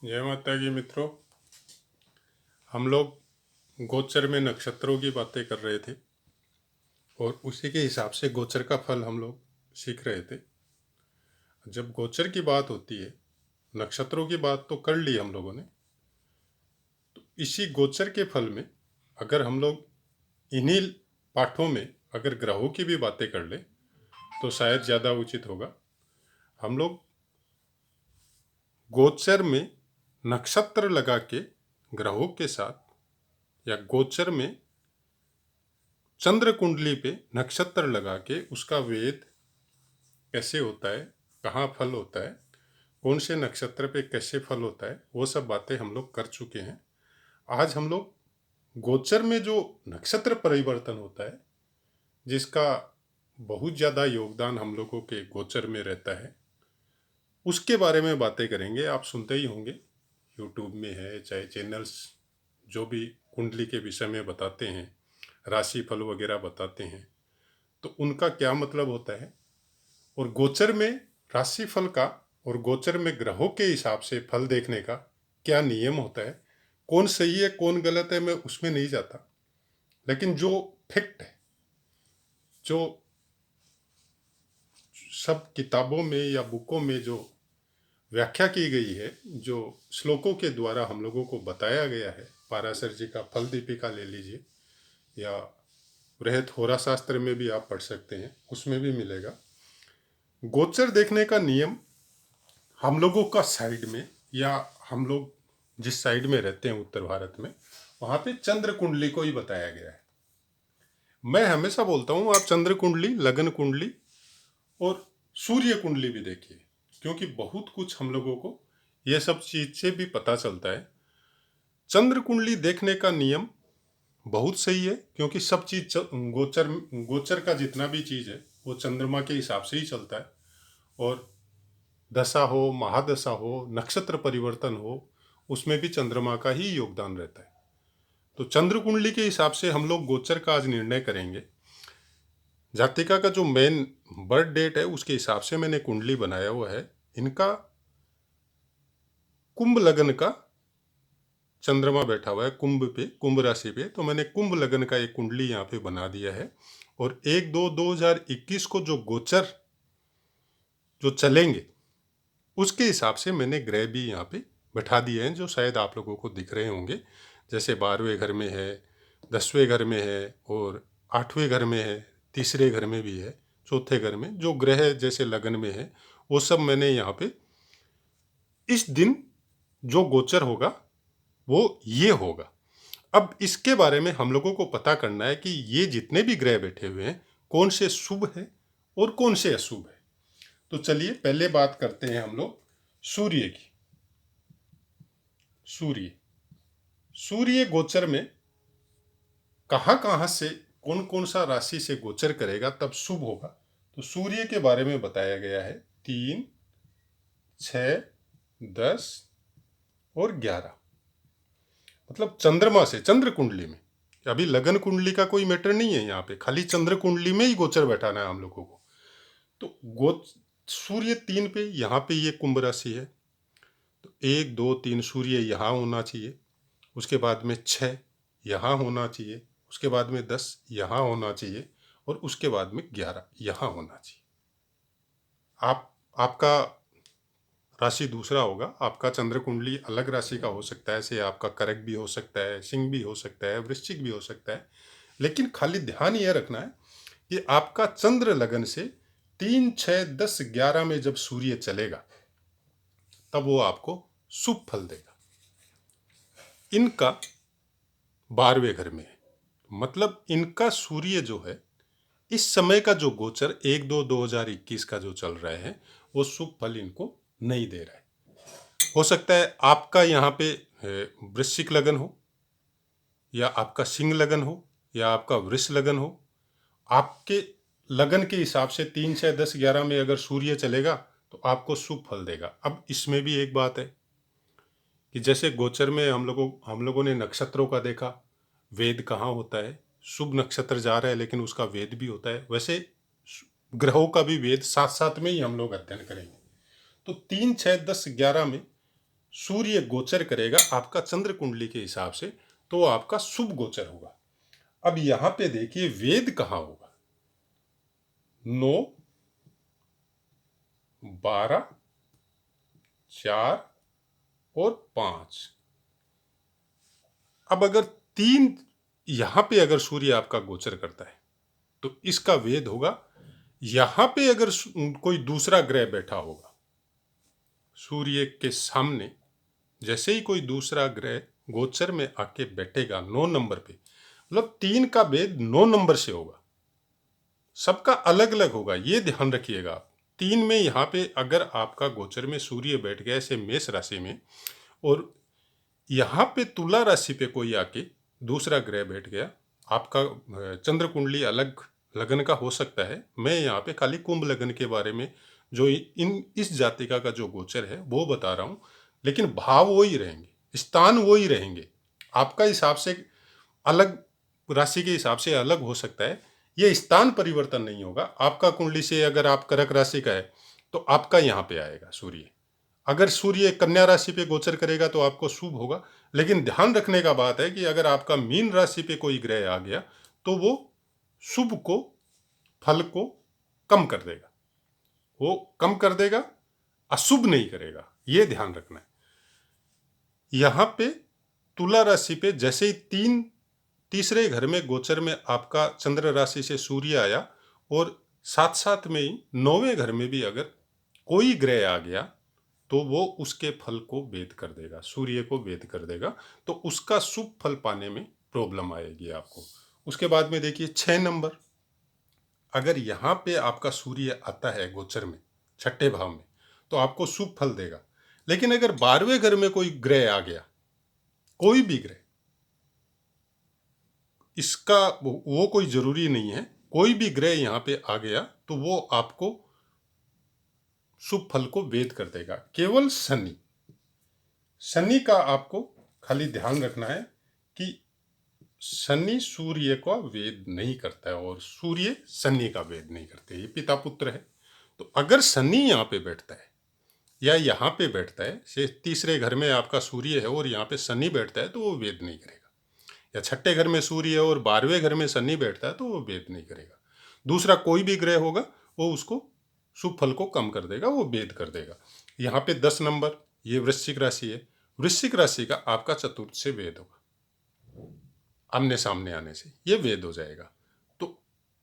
जय माता की मित्रों। हम लोग गोचर में नक्षत्रों की बातें कर रहे थे और उसी के हिसाब से गोचर का फल हम लोग सीख रहे थे। जब गोचर की बात होती है, नक्षत्रों की बात तो कर ली हम लोगों ने, तो इसी गोचर के फल में अगर हम लोग इन्हीं पाठों में अगर ग्रहों की भी बातें कर ले तो शायद ज़्यादा उचित होगा। हम लोग गोचर में नक्षत्र लगा के ग्रहों के साथ या गोचर में चंद्र कुंडली पे नक्षत्र लगा के उसका वेद कैसे होता है, कहाँ फल होता है, कौन से नक्षत्र पे कैसे फल होता है, वो सब बातें हम लोग कर चुके हैं। आज हम लोग गोचर में जो नक्षत्र परिवर्तन होता है, जिसका बहुत ज़्यादा योगदान हम लोगों के गोचर में रहता है, उसके बारे में बातें करेंगे। आप सुनते ही होंगे, यूट्यूब में है चाहे चैनल्स जो भी कुंडली के विषय में बताते हैं, राशि फल वगैरह बताते हैं, तो उनका क्या मतलब होता है और गोचर में राशि फल का और गोचर में ग्रहों के हिसाब से फल देखने का क्या नियम होता है, कौन सही है कौन गलत है, मैं उसमें नहीं जाता। लेकिन जो फैक्ट है, जो सब किताबों में या बुकों में जो व्याख्या की गई है, जो श्लोकों के द्वारा हम लोगों को बताया गया है, पाराशर जी का फल दीपिका ले लीजिए या बृहत होरा शास्त्र में भी आप पढ़ सकते हैं, उसमें भी मिलेगा। गोचर देखने का नियम हम लोगों का साइड में या हम लोग जिस साइड में रहते हैं उत्तर भारत में, वहाँ पे चंद्र कुंडली को ही बताया गया है। मैं हमेशा बोलता हूँ आप चंद्र कुंडली, लगन कुंडली और सूर्य कुंडली भी देखिए, क्योंकि बहुत कुछ हम लोगों को यह सब चीज से भी पता चलता है। चंद्र कुंडली देखने का नियम बहुत सही है, क्योंकि सब चीज गोचर गोचर का जितना भी चीज है वो चंद्रमा के हिसाब से ही चलता है। और दशा हो, महादशा हो, नक्षत्र परिवर्तन हो, उसमें भी चंद्रमा का ही योगदान रहता है। तो चंद्र कुंडली के हिसाब से हम लोग गोचर का आज निर्णय करेंगे। जातिका का जो मेन बर्थ डेट है उसके हिसाब से मैंने कुंडली बनाया हुआ है। इनका कुंभ लगन का चंद्रमा बैठा हुआ है कुंभ पे, कुंभ राशि पे, तो मैंने कुंभ लगन का एक कुंडली यहाँ पे बना दिया है। और 1/2/2021 को जो गोचर जो चलेंगे उसके हिसाब से मैंने ग्रह भी यहाँ पे बैठा दिए हैं, जो शायद आप लोगों को दिख रहे होंगे। जैसे 12वें घर में है, 10वें घर में है और 8वें घर में है, तीसरे घर में भी है, चौथे घर में जो ग्रह जैसे लगन में है, वो सब मैंने यहाँ पे इस दिन जो गोचर होगा वो ये होगा। अब इसके बारे में हम लोगों को पता करना है कि ये जितने भी ग्रह बैठे हुए हैं कौन से शुभ है और कौन से अशुभ है। तो चलिए पहले बात करते हैं हम लोग सूर्य की। सूर्य सूर्य गोचर में कहाँ कहाँ से कौन कौन सा राशि से गोचर करेगा तब शुभ होगा, तो सूर्य के बारे में बताया गया है 3, 6, 10 और 11। मतलब चंद्रमा से, चंद्र कुंडली में। अभी लगन कुंडली का कोई मैटर नहीं है यहाँ पे, खाली चंद्र कुंडली में ही गोचर बैठाना है हम लोगों को। तो सूर्य 3 पे, यहाँ पे ये कुंभ राशि है, तो 1 2 3 सूर्य यहाँ होना चाहिए। उसके बाद में 6 यहाँ होना चाहिए। उसके बाद में 10 यहाँ होना चाहिए और उसके बाद में 11 यहाँ होना चाहिए। आपका राशि दूसरा होगा, आपका चंद्र कुंडली अलग राशि का हो सकता है, ऐसे आपका कर्क भी हो सकता है, सिंह भी हो सकता है, वृश्चिक भी हो सकता है। लेकिन खाली ध्यान यह रखना है कि आपका चंद्र लगन से 3, 6, 10, 11 में जब सूर्य चलेगा तब वो आपको शुभ फल देगा। इनका 12वें घर में है, मतलब इनका सूर्य जो है इस समय का जो गोचर 1/2/2021 का जो चल रहा है वो शुभ फल इनको नहीं दे रहा है। हो सकता है आपका यहाँ पे वृश्चिक लगन हो या आपका सिंह लगन हो या आपका वृष लगन हो। आपके लगन के हिसाब से 3, 6, 10, 11 में अगर सूर्य चलेगा तो आपको शुभ फल देगा। अब इसमें भी एक बात है कि जैसे गोचर में हम लोगों ने नक्षत्रों का देखा, वेद कहाँ होता है, शुभ नक्षत्र जा रहा है लेकिन उसका वेद भी होता है, वैसे ग्रहों का भी वेद साथ साथ में ही हम लोग अध्ययन करेंगे। तो 3, 6, 10, 11 में सूर्य गोचर करेगा आपका चंद्र कुंडली के हिसाब से, तो आपका शुभ गोचर होगा। अब यहां पे देखिए वेद कहां होगा, 9, 12, 4 और 5। अब अगर 3 यहां पे अगर सूर्य आपका गोचर करता है तो इसका वेद होगा। यहां पे अगर कोई दूसरा ग्रह बैठा होगा सूर्य के सामने, जैसे ही कोई दूसरा ग्रह गोचर में आके बैठेगा 9 नंबर पे, मतलब 3 का भेद 9 नंबर से होगा, सबका अलग अलग होगा, ये ध्यान रखिएगा आप। 3 में यहाँ पे अगर आपका गोचर में सूर्य बैठ गया ऐसे मेष राशि में, और यहाँ पे तुला राशि पे कोई आके दूसरा ग्रह बैठ गया, आपका चंद्र कुंडली अलग लगन का हो सकता है। मैं यहाँ पे खाली कुंभ लगन के बारे में जो इस जातिका का जो गोचर है वो बता रहा हूँ, लेकिन भाव वो ही रहेंगे, स्थान वो ही रहेंगे। आपका हिसाब से अलग, राशि के हिसाब से अलग हो सकता है, ये स्थान परिवर्तन नहीं होगा। आपका कुंडली से अगर आप कर्क राशि का है तो आपका यहाँ पे आएगा सूर्य। अगर सूर्य कन्या राशि पे गोचर करेगा तो आपको शुभ होगा, लेकिन ध्यान रखने का बात है कि अगर आपका मीन राशि पे कोई ग्रह आ गया तो वो शुभ को, फल को कम कर देगा, वो कम कर देगा, अशुभ नहीं करेगा, ये ध्यान रखना है। यहां पे तुला राशि पे जैसे ही तीसरे घर में गोचर में आपका चंद्र राशि से सूर्य आया, और साथ साथ में ही 9वें घर में भी अगर कोई ग्रह आ गया तो वो उसके फल को भेद कर देगा, सूर्य को भेद कर देगा, तो उसका शुभ फल पाने में प्रॉब्लम आएगी आपको। उसके बाद में देखिए 6 नंबर, अगर यहाँ पे आपका सूर्य आता है गोचर में छठे भाव में तो आपको शुभ फल देगा। लेकिन अगर 12वें घर में कोई ग्रह आ गया, कोई भी ग्रह, इसका वो कोई जरूरी नहीं है, कोई भी ग्रह यहाँ पे आ गया तो वो आपको शुभ फल को भेद कर देगा। केवल शनि, शनि का आपको खाली ध्यान रखना है कि शनि सूर्य का वेद नहीं करता है और सूर्य शनि का वेद नहीं करते, ये पिता पुत्र है। तो अगर शनि यहाँ पे बैठता है या यहाँ पे बैठता है, से तीसरे घर में आपका सूर्य है और यहाँ पे शनि बैठता है तो वो वेद नहीं करेगा, या छठे घर में सूर्य है और 12वें घर में शनि बैठता है तो वो वेद नहीं करेगा। दूसरा कोई भी ग्रह होगा वो उसको शुभ फल को कम कर देगा, वो वेद कर देगा। यहाँ पे 10 नंबर, ये वृश्चिक राशि है। वृश्चिक राशि का आपका चतुर्थ से वेद होगा, आमने सामने आने से ये वेद हो जाएगा। तो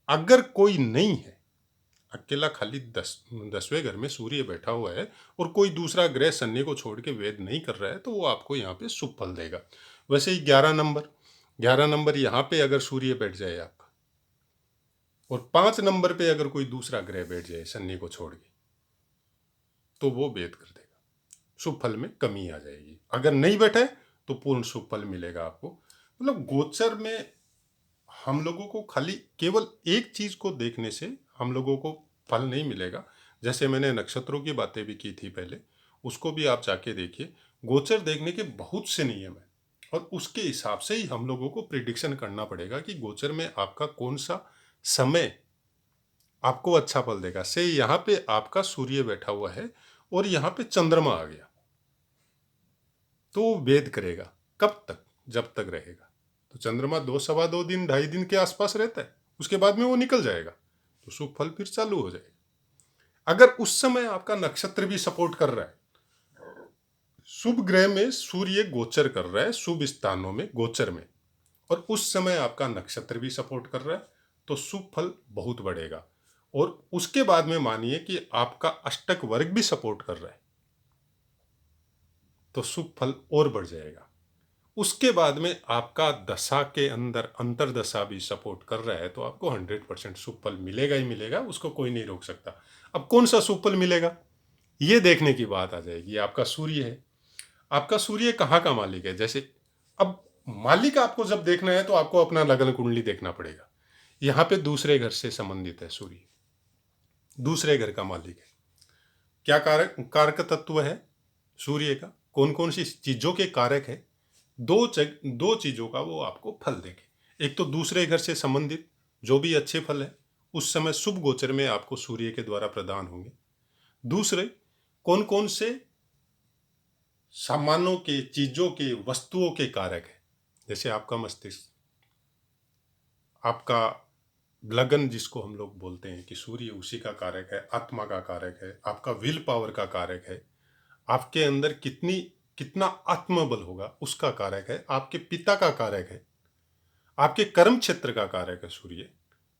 अगर कोई नहीं है, अकेला खाली 10वें घर में सूर्य बैठा हुआ है और कोई दूसरा ग्रह शनि को छोड़ के वेद नहीं कर रहा है तो वो आपको यहाँ पे शुभ फल देगा। वैसे ही 11 नंबर यहाँ पे अगर सूर्य बैठ जाए आपका, और 5 नंबर पे अगर कोई दूसरा ग्रह बैठ जाए शनि को छोड़ के, तो वो वेद कर देगा, शुभ फल में कमी आ जाएगी। अगर नहीं बैठे तो पूर्ण शुभ फल मिलेगा आपको। मतलब गोचर में हम लोगों को खाली केवल एक चीज को देखने से हम लोगों को फल नहीं मिलेगा। जैसे मैंने नक्षत्रों की बातें भी की थी पहले, उसको भी आप जाके देखिए। गोचर देखने के बहुत से नियम है और उसके हिसाब से ही हम लोगों को प्रिडिक्शन करना पड़ेगा कि गोचर में आपका कौन सा समय आपको अच्छा फल देगा। से यहाँ पे आपका सूर्य बैठा हुआ है और यहाँ पे चंद्रमा आ गया तो वो भेद करेगा। कब तक? जब तक रहेगा। तो चंद्रमा 2 सवा 2 दिन 2.5 दिन के आसपास रहता है, उसके बाद में वो निकल जाएगा तो शुभ फल फिर चालू हो जाएगा। अगर उस समय आपका नक्षत्र भी सपोर्ट कर रहा है, शुभ ग्रह में सूर्य गोचर कर रहा है शुभ स्थानों में गोचर में, और उस समय आपका नक्षत्र भी सपोर्ट कर रहा है, तो शुभ फल बहुत बढ़ेगा। और उसके बाद में मानिए कि आपका अष्टक वर्ग भी सपोर्ट कर रहा है तो शुभ फल और बढ़ जाएगा। उसके बाद में आपका दशा के अंदर अंतर दशा भी सपोर्ट कर रहा है तो आपको 100% शुभ फल मिलेगा ही मिलेगा, उसको कोई नहीं रोक सकता। अब कौन सा शुभ फल मिलेगा ये देखने की बात आ जाएगी। आपका सूर्य है, आपका सूर्य कहाँ का मालिक है। जैसे अब मालिक आपको जब देखना है तो आपको अपना लग्न कुंडली देखना पड़ेगा। यहाँ पे दूसरे घर से संबंधित है सूर्य, दूसरे घर का मालिक है। क्या कारक तत्व है सूर्य का, कौन कौन सी चीजों के कारक है, दो चीजों का वो आपको फल देंगे। एक तो दूसरे घर से संबंधित जो भी अच्छे फल है उस समय शुभ गोचर में आपको सूर्य के द्वारा प्रदान होंगे। दूसरे कौन कौन से सामानों के, चीजों के, वस्तुओं के कारक है। जैसे आपका मस्तिष्क, आपका लगन जिसको हम लोग बोलते हैं कि सूर्य उसी का कारक है, आत्मा का कारक है, आपका विल पावर का कारक है, आपके अंदर कितना आत्मबल होगा उसका कारक है, आपके पिता का कारक है, आपके कर्म क्षेत्र का कारक है सूर्य।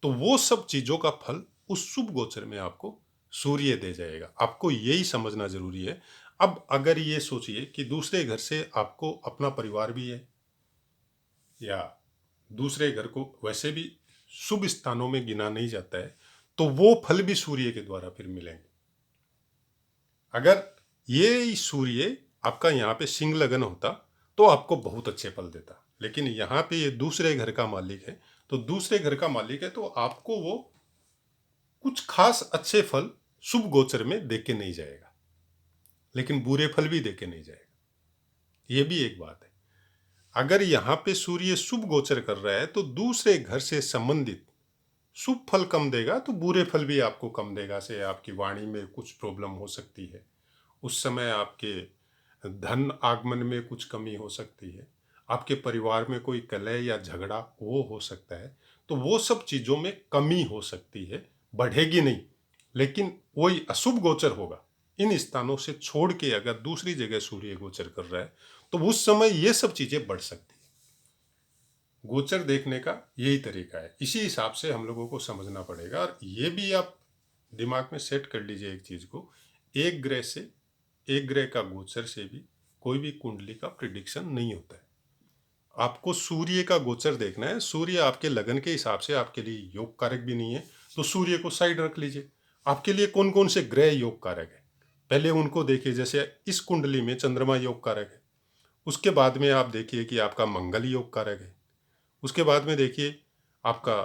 तो वो सब चीजों का फल उस शुभ गोचर में आपको सूर्य दे जाएगा। आपको यही समझना जरूरी है। अब अगर ये सोचिए कि दूसरे घर से आपको अपना परिवार भी है, या दूसरे घर को वैसे भी शुभ स्थानों में गिना नहीं जाता है, तो वो फल भी सूर्य के द्वारा फिर मिलेंगे। अगर ये सूर्य आपका यहाँ पे सिंह लगन होता तो आपको बहुत अच्छे फल देता, लेकिन यहाँ पे ये दूसरे घर का मालिक है, तो दूसरे घर का मालिक है तो आपको वो कुछ खास अच्छे फल शुभ गोचर में देके नहीं जाएगा, लेकिन बुरे फल भी देके नहीं जाएगा। ये भी एक बात है। अगर यहाँ पे सूर्य शुभ गोचर कर रहा है तो दूसरे घर से संबंधित शुभ फल कम देगा, तो बुरे फल भी आपको कम देगा। से आपकी वाणी में कुछ प्रॉब्लम हो सकती है, उस समय आपके धन आगमन में कुछ कमी हो सकती है, आपके परिवार में कोई कलह या झगड़ा वो हो सकता है। तो वो सब चीज़ों में कमी हो सकती है, बढ़ेगी नहीं, लेकिन वही अशुभ गोचर होगा। इन स्थानों से छोड़ के अगर दूसरी जगह सूर्य गोचर कर रहा है तो उस समय ये सब चीज़ें बढ़ सकती है। गोचर देखने का यही तरीका है, इसी हिसाब से हम लोगों को समझना पड़ेगा। और ये भी आप दिमाग में सेट कर लीजिए एक चीज़ को, एक ग्रह का गोचर से भी कोई भी कुंडली का प्रिडिक्शन नहीं होता है। आपको सूर्य का गोचर देखना है। सूर्य आपके लगन के हिसाब से आपके लिए योग कारक भी नहीं है, तो सूर्य को साइड रख लीजिए। आपके लिए कौन कौन से ग्रह योग कारक है पहले उनको देखिए। जैसे इस कुंडली में चंद्रमा योग कारक है, उसके बाद में आप देखिए कि आपका मंगल योग कारक है, उसके बाद में देखिए आपका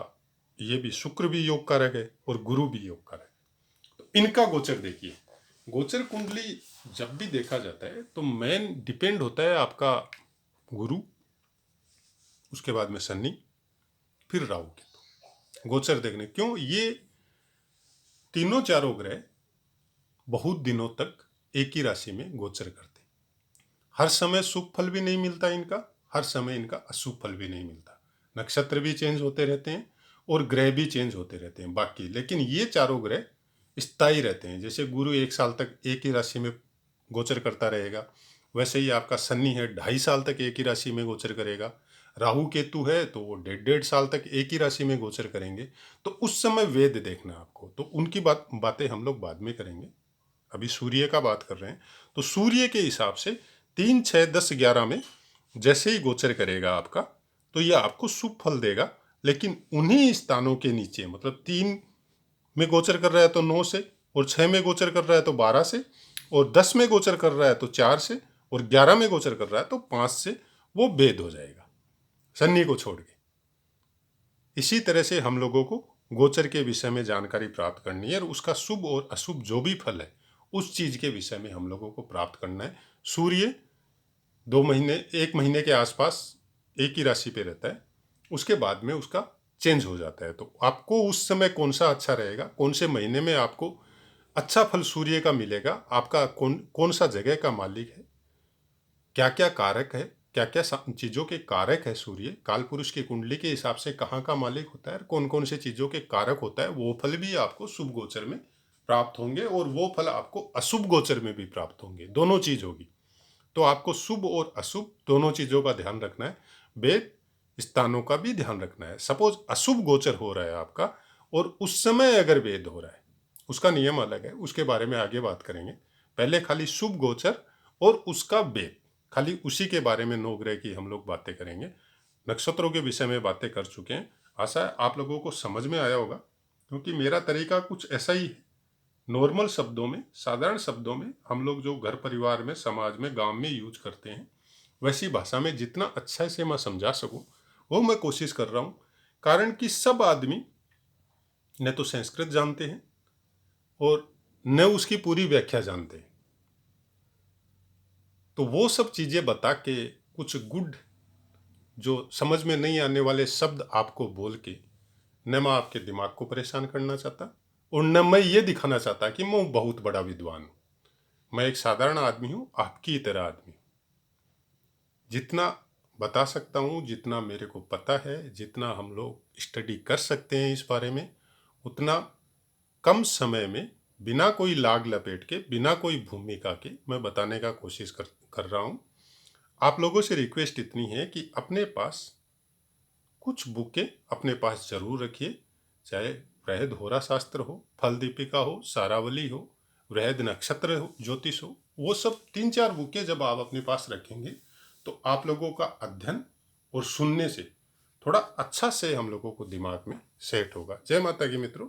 ये भी शुक्र भी योग कारक है और गुरु भी योग कारक है। तो इनका गोचर देखिए। गोचर कुंडली जब भी देखा जाता है तो मेन डिपेंड होता है आपका गुरु, उसके बाद में शनि, फिर राहु केतु। गोचर देखने क्यों, ये तीनों चारों ग्रह बहुत दिनों तक एक ही राशि में गोचर करते हैं। हर समय शुभ फल भी नहीं मिलता इनका, हर समय इनका अशुभ फल भी नहीं मिलता। नक्षत्र भी चेंज होते रहते हैं और ग्रह भी चेंज होते रहते हैं बाकी, लेकिन ये चारों ग्रह स्थायी रहते हैं। जैसे गुरु 1 साल तक एक ही राशि में गोचर करता रहेगा, वैसे ही आपका शनि है 2.5 साल तक एक ही राशि में गोचर करेगा। राहु केतु है तो वो 1.5 साल तक एक ही राशि में गोचर करेंगे। तो उस समय वेद देखना आपको, तो उनकी बातें हम लोग बाद में करेंगे। अभी सूर्य का बात कर रहे हैं, तो सूर्य के हिसाब से 3, 6, 10, 11 में जैसे ही गोचर करेगा आपका, तो यह आपको शुभ फल देगा। लेकिन उन्हीं स्थानों के नीचे, मतलब 3 में गोचर कर रहा है तो 9 से, और 6 में गोचर कर रहा है तो 12 से, और 10 में गोचर कर रहा है तो 4 से, और 11 में गोचर कर रहा है तो 5 से, वो भेद हो जाएगा शनि को छोड़ के। इसी तरह से हम लोगों को गोचर के विषय में जानकारी प्राप्त करनी है, और उसका शुभ और अशुभ जो भी फल है उस चीज के विषय में हम लोगों को प्राप्त करना है। सूर्य 2 महीने, 1 महीने के आसपास एक ही राशि पे रहता है, उसके बाद में उसका चेंज हो जाता है। तो आपको उस समय कौन सा अच्छा रहेगा, कौन से महीने में आपको अच्छा फल सूर्य का मिलेगा, आपका कौन सा जगह का मालिक है, क्या क्या कारक है, क्या क्या चीज़ों के कारक है सूर्य, काल पुरुष की कुंडली के हिसाब से कहाँ का मालिक होता है, कौन कौन से चीज़ों के कारक होता है, वो फल भी आपको शुभ गोचर में प्राप्त होंगे और वो फल आपको अशुभ गोचर में भी प्राप्त होंगे। दोनों चीज़ होगी। तो आपको शुभ और अशुभ दोनों चीज़ों का ध्यान रखना है। वेद स्थानों का भी ध्यान रखना है। सपोज अशुभ गोचर हो रहा है आपका और उस समय अगर वेद हो रहा है, उसका नियम अलग है, उसके बारे में आगे बात करेंगे। पहले खाली शुभ गोचर और उसका वेद, खाली उसी के बारे में 9 ग्रह की हम लोग बातें करेंगे। नक्षत्रों के विषय में बातें कर चुके हैं। आशा है आप लोगों को समझ में आया होगा, क्योंकि मेरा तरीका कुछ ऐसा ही है। नॉर्मल शब्दों में, साधारण शब्दों में, हम लोग जो घर परिवार में, समाज में, गांव में यूज करते हैं, वैसी भाषा में जितना अच्छा से मैं समझा सकूं वो मैं कोशिश कर रहा हूं। कारण कि सब आदमी न तो संस्कृत जानते हैं और न उसकी पूरी व्याख्या जानते हैं। तो वो सब चीज़ें बता के कुछ गुड, जो समझ में नहीं आने वाले शब्द आपको बोल के, न मैं आपके दिमाग को परेशान करना चाहता और न मैं ये दिखाना चाहता कि मैं बहुत बड़ा विद्वान हूँ। मैं एक साधारण आदमी हूँ, आपकी तरह आदमी हूँ। जितना बता सकता हूँ, जितना मेरे को पता है, जितना हम लोग स्टडी कर सकते हैं इस बारे में, उतना कम समय में बिना कोई लाग लपेट के, बिना कोई भूमिका के मैं बताने का कोशिश कर रहा हूँ। आप लोगों से रिक्वेस्ट इतनी है कि अपने पास कुछ बुकें अपने पास जरूर रखिए, चाहे वृहद होरा शास्त्र हो, फल दीपिका हो, सारावली हो, वृहद नक्षत्र हो, ज्योतिष हो, वो सब 3-4 बुकें जब आप अपने पास रखेंगे तो आप लोगों का अध्ययन और सुनने से थोड़ा अच्छा से हम लोगों को दिमाग में सेट होगा। जय माता की मित्रों।